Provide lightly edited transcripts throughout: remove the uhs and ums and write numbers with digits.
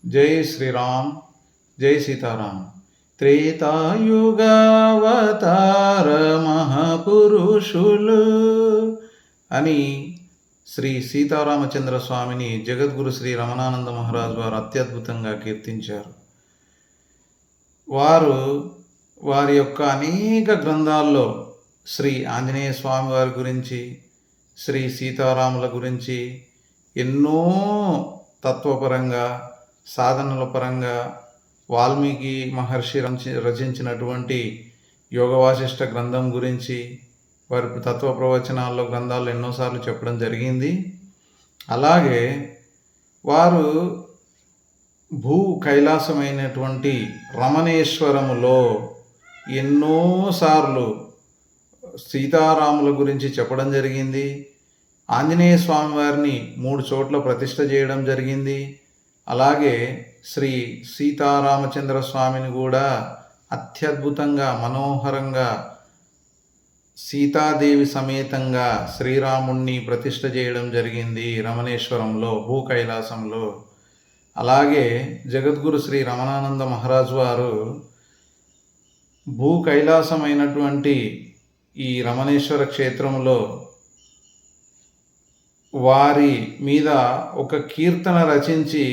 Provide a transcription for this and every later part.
జై శ్రీరామ్, జై సీతారాం. త్రేతాయుగావతార మహాపురుషులు అని శ్రీ సీతారామచంద్ర స్వామిని జగద్గురు శ్రీ రమణానంద మహారాజు వారు అత్యద్భుతంగా కీర్తించారు. వారి యొక్క అనేక గ్రంథాల్లో శ్రీ ఆంజనేయ స్వామి వారి గురించి, శ్రీ సీతారాముల గురించి ఎన్నో తత్వపరంగా, సాధనల పరంగా వాల్మీకి మహర్షి రచించినటువంటి యోగ వాసిష్ఠ గ్రంథం గురించి వారి తత్వ ప్రవచనాల్లో గ్రంథాల్లో ఎన్నోసార్లు చెప్పడం జరిగింది. అలాగే వారు భూ కైలాసమైనటువంటి రమణేశ్వరములో ఎన్నోసార్లు సీతారాముల గురించి చెప్పడం జరిగింది. ఆంజనేయ స్వామి వారిని 3 చోట్ల ప్రతిష్ఠ చేయడం జరిగింది. అలాగే శ్రీ సీతారామచంద్ర స్వామిని కూడా అత్యద్భుతంగా, మనోహరంగా సీతాదేవి సమేతంగా శ్రీరాముణ్ణి ప్రతిష్ఠ చేయడం జరిగింది రమణేశ్వరంలో, భూ కైలాసంలో. అలాగే జగద్గురు శ్రీ రమణానంద మహారాజు వారు భూ కైలాసమైనటువంటి ఈ రమణేశ్వర క్షేత్రంలో వారి మీద ఒక కీర్తన రచించి,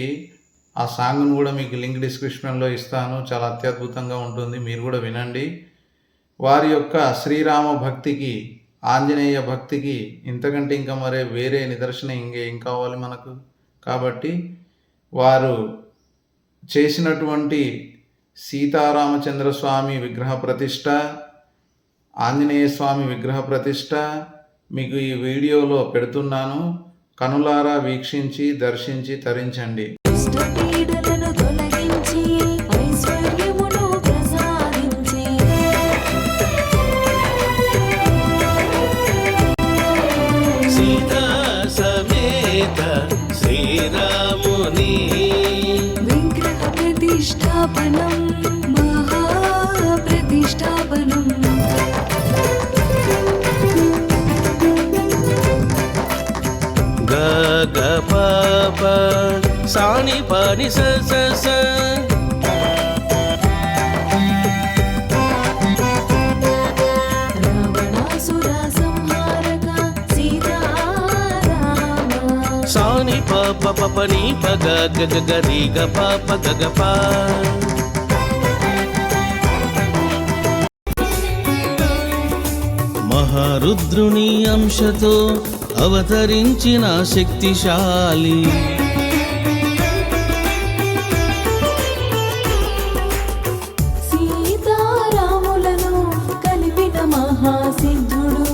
ఆ సాంగ్ను కూడా మీకు లింక్ డిస్క్రిప్షన్లో ఇస్తాను. చాలా అత్యద్భుతంగా ఉంటుంది, మీరు కూడా వినండి. వారి యొక్క శ్రీరామ భక్తికి, ఆంజనేయ భక్తికి ఇంతకంటే ఇంకా మరే వేరే నిదర్శనం ఏం కావాలి మనకు? కాబట్టి వారు చేసినటువంటి సీతారామచంద్ర స్వామి విగ్రహ ప్రతిష్ఠ, ఆంజనేయ స్వామి విగ్రహ ప్రతిష్ఠ మీకు ఈ వీడియోలో పెడుతున్నాను. కనులారా వీక్షించి, దర్శించి తరించండి. సీతా సమేత శ్రీరాముని విగ్రహ ప్రతిష్టాపనం, మహాప్రతిష్టాపనం. గ ప సాని పాని స రావణాసుర సంహారక సీతారామ. సాని ప ని ప గ గ రి గ ప గ ప. మహారుద్రుని అంశతో అవతరించిన శక్తిశాలి, సీతారాములను కలిపిన మహాసిద్ధుడు,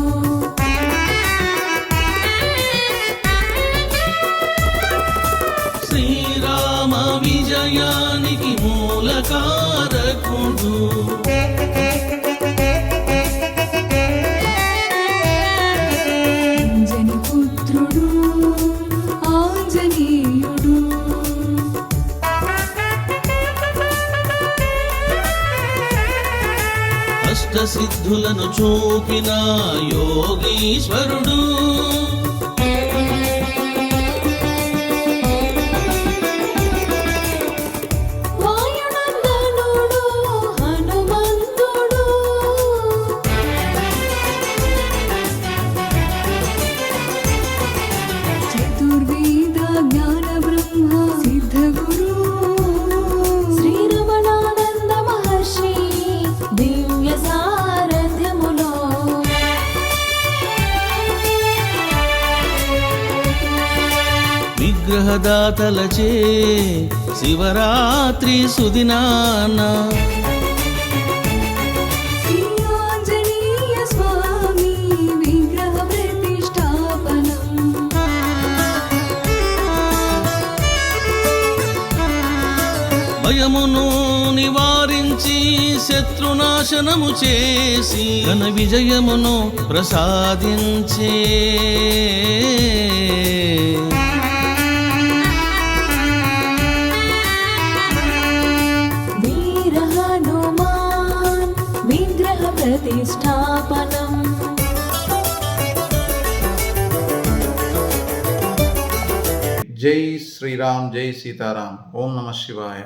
శ్రీరామ విజయానికి మూలకారకుడు. సిద్ధులను చూపిన యోగీశ్వరుడు, వాయునందనుడు హనుమంతుడు, చతుర్వేద జ్ఞాన బ్రహ్మ సిద్ధగురు, శ్రీ రమణానంద మహర్షి దివ్య సారథ్యములో. విగ్రహదాతలచే శివరాత్రి సుదినాన శ్రీ ఆంజనేయ స్వామి విగ్రహ ప్రతిష్టాపనం. భయమును నివారించి శత్రునాశనము చేసి ఘన విజయమును ప్రసాదించే వీర హనుమాన్ విగ్రహ ప్రతిష్టాపనం. జై శ్రీరామ్, జై సీతారాం. ఓం నమ శివాయ.